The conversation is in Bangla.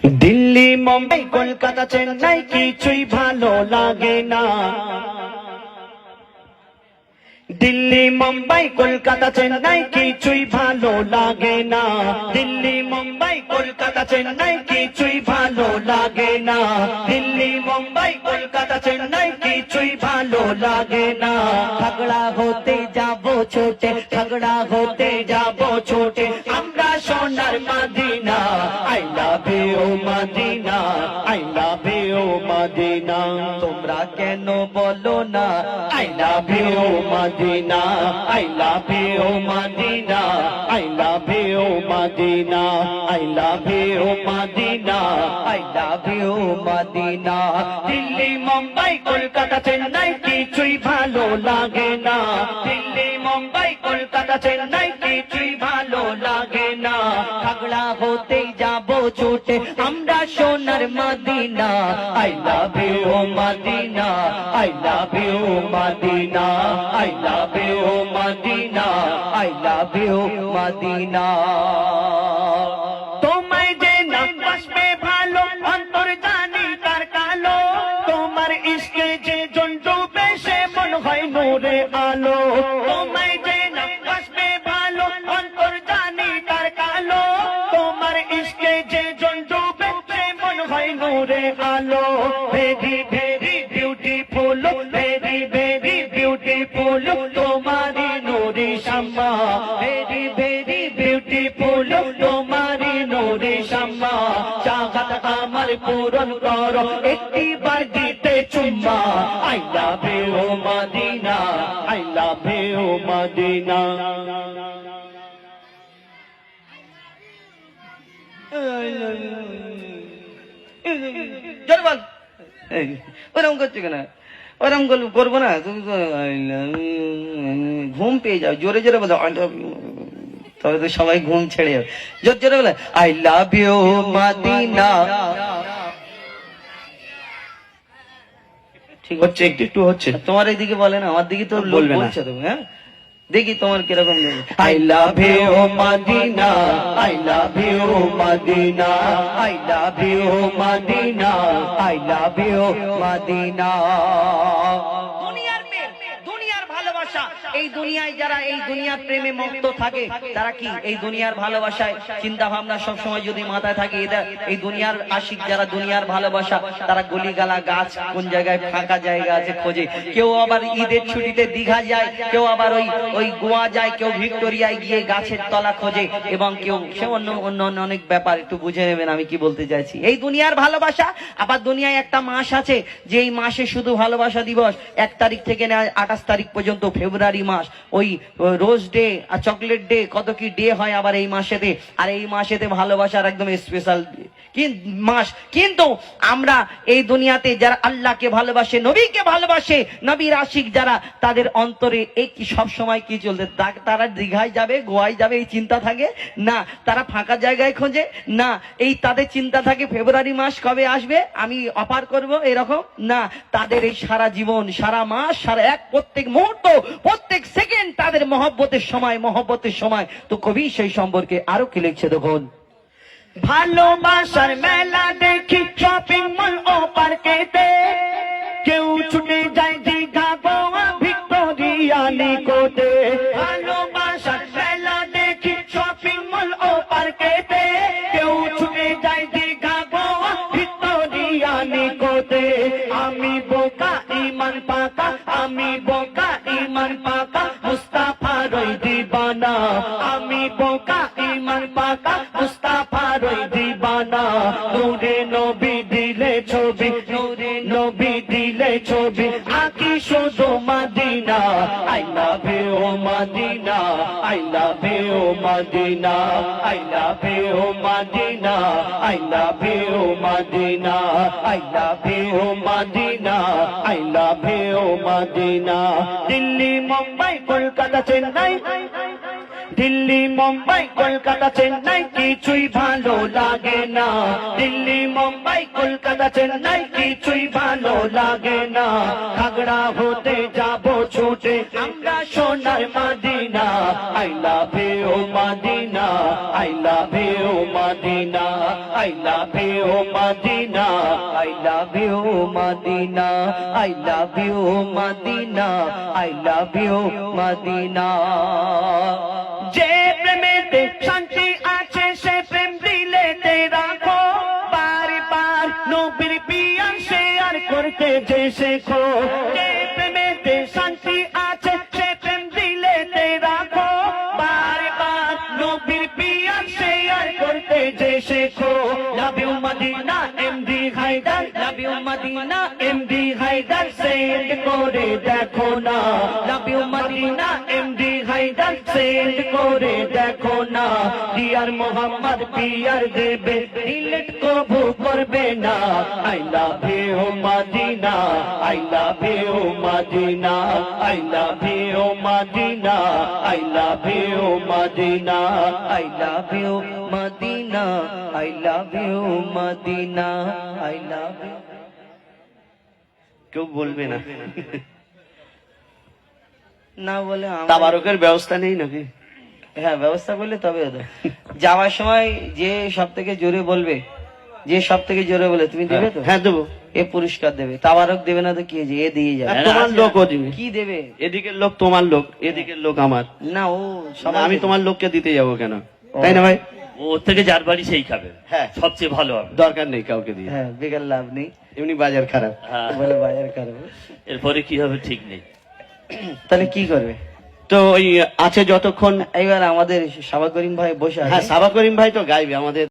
দিল্লি মুম্বাই কলকাতা চেন্নাই কিছুই ভালো লাগে না। দিল্লি মুম্বাই কলকাতা চেন্নাই কিছুই ভালো লাগে না। দিল্লি মুম্বাই কলকাতা চেন্নাই কিছুই ভালো লাগে না। দিল্লি মুম্বাই কলকাতা চেন্নাই কিছুই ভালো লাগে না। ঝগড়া হতে যাব ছোটে, ঝগড়া হতে যাব ছোটে, আমরা সোনার Madina. I love you Medina, I love you Madina. তোমরা কেন বলো না I love you Medina, I love you Medina, I love you Medina, I love you Medina, I love you Madina. Delhi Mumbai Kolkata Chennai কিছুই ভালো লাগে না। দিল্লি মুম্বাই কলকাতা চেন্নাই কিছুই ভালো লাগে না। ঝগড়া হতে যাব ছুটে, আমরা সোনার Madina. I love you Medina, I love you Medina, I love you Medina, I love you Madina. তোমায় যে না বাসবে ভালো, অন্তর জানি তার কালো। তোমার ইশকে যে জন ডুবে সে মন হয় নূরে আলো। তোমায় যে না বাসবে ভালো, অন্তর জানি তার কালো। তোমার ইশকে যে জন ডুবে সে মন হয় নূরে আলো। Very very beautiful, very very beautiful তোমারি নূরে শাম্মা। ভেরি ভেরি বিউটিফুল তোমারি নূরে শাম্মা। চাহত আমার পূরণ করো, একটি বার দিতে চুম্মা। I love you Medina, I love you Medina. জোরে বল। ওরকম করছো কেন? ওরকম করবো না, তুমি তো ঘুম পেয়ে যাও। জোরে জোরে বলো আই লাভ ইউ, তবে তো সবাই ঘুম ছেড়ে যাবে। জোরে জোরে বলে আই লাভ ইউ মদিনা। ঠিক হচ্ছে, একটু একটু হচ্ছে। তোমার এইদিকে বলে না, আমার দিকে তো বলবে না। বলছে তুমি। হ্যাঁ দেখি তোমার কিরকম। I love you Madina, I love you Madina, I love you Madina, I love you Madina। দুনিয়ার প্রেম, দুনিয়ার ভালোবাসা, এই দুনিয়ায় যারা এই দুনিয়ার প্রেমে মত্ত থাকে তারা কি এই দুনিয়ার ভালোবাসায় চিন্তা ভাবনা সব সময় যদি মাথায় থাকে, এদের এই দুনিয়ার আশিক যারা দুনিয়ার ভালোবাসা তারা গলিগালা গাছ কোন জায়গায় ফাঁকা জায়গা আছে খোঁজে। কেউ আবার ঈদের ছুটিতে দীঘা যায়, কেউ আবার ওই গোয়া যায়, কেউ ভিক্টোরিয়ায় গিয়ে গাছের তলা খোঁজে, এবং কেউ সে অন্য অন্য অনেক ব্যাপার। একটু বুঝে নেবেন আমি কি বলতে চাইছি। এই দুনিয়ার ভালোবাসা। আবার দুনিয়ায় একটা মাস আছে যে এই মাসে শুধু ভালোবাসা দিবস 1 তারিখ থেকে 28 তারিখ পর্যন্ত, ফেব্রুয়ারি মাস। ওই রোজ ডে আর চকলেট ডে, কত কি ডে হয় আবার এই মাসেতে। আর এই মাসেতে ভালোবাসার একদম স্পেশাল মাস। কিন্তু আমরা এই দুনিয়াতে যারা আল্লাহকে ভালোবাসে, নবীকে ভালোবাসে, নবীর আশিক যারা, তাদের অন্তরে এই কি সব সময় কি চলতে, তারা দীঘায় যাবে, গোয়ায় যাবে এই চিন্তা থাকে না। তারা ফাঁকা জায়গায় খোঁজে না, এই তাদের চিন্তা থাকে ফেব্রুয়ারি মাস কবে আসবে, আমি অপার করব, এরকম না। তাদের এই সারা জীবন, সারা মাস, সারা এক প্রত্যেক মুহূর্ত, প্রত্যেক সেকেন্ড তাদের মহব্বতের সময়, মহব্বতের সময়। তো কবি সেই সম্পর্কে আরো কি লিখছে দেখুন। ভালোবাসার মেলা দেখি শপিং মল ও পার্কেতে, কেউ ছুটে যায় দীঘা গোয়া ভিক্টোরিয়া নিকটে। ভালোবাসার মেলা দেখি শপিং মল ও পার্কেতে, কেউ ছুটে যায় দীঘা গোয়া ভিক্টোরিয়া নিকটে। আমি বোকা ইমান পাকা, আমি বোকা ইমান পাকা, মুস্তাফার ওই দিবানা। আমি বোকা ইমান পাকা, মুস্তাফার ওই দিবানা। নূরে নবী দিলে ছবি, নূরে নবী দিলে ছবি, আঁকি শুধু Madina. I love you Medina, I love you Medina, I love you Medina, I love you Medina, I love you Medina, I love you Madina. Delhi Mumbai Kolkata Chennai, Delhi Mumbai Kolkata Chennai কিছুই ভালো লাগে না। দিল্লি মুম্বাই কলকাতা চেন্নাই কিছুই ভালো লাগে না। ঝগড়া হতে যাব ছুটে, আমরা সোনার Madina. I love you Medina, I love you Madina, I love you Madina, I love you Madina, I love you Madina, I love you Madina. যে প্রেমেতে শান্তি আছে সে প্রেম দিলেতে রাখো, বারবার নবীর পিয়ার শেয়ার করতে যে শেখো। যে প্রেমেতে শান্তি আছে সে প্রেম দিলেতে রাখো, বারবার নবীর পিয়ার শেয়ার করতে যে শেখো। Love you Madina MD Haider, love you Madina MD Haider, send করে দেখো না। Love you Madina MD Haider, send করে দেখো না। ডিয়ার মোহাম্মদ পিয়ার দেবে, ডিলেট কবু করবে না। I love you Medina, I love you Medina, I love you Medina, I love you Medina, I love you Medina, I love you Medina, I love you. কেউ বলবে না? না বলে আমরা- তাবারকের ব্যবস্থা নেই নাকি? হ্যাঁ, ব্যবস্থা করলে তবে হতো। যাওয়ার সময় যে সব থেকে জোরে বলবে, যে সব থেকে জোরে বলে, তুমি দেবে তো? হ্যাঁ দেবো। এ পুরস্কার দেবে। তাবারক দেবে না তো কি হয়েছে, এ দিয়ে যাবে। আর তোমার লোকও দিবে। কি দেবে? এদিকের লোক তোমার লোক, এদিকের লোক আমার। না, ও আমি তোমার লোককে দিতে যাবো কেন? তাই না ভাই? ওর থেকে যার বাড়ি সেই খাবে, হ্যাঁ। সবচেয়ে ভালো হবে। দরকার নেই কাউকে দিয়ে, হ্যাঁ, বেকার লাভ নেই, এমনি বাজার খারাপ। হ্যাঁ, বলে বাজার খারাপ। এরপরে কি হবে ঠিক নেই। তাহলে কি করবে? তো ওই আছে যতক্ষণ। এইবার আমাদের সাবা করিম ভাই বসে হ্যাঁ, আছে। সাবা করিম ভাই তো গাইবে আমাদের।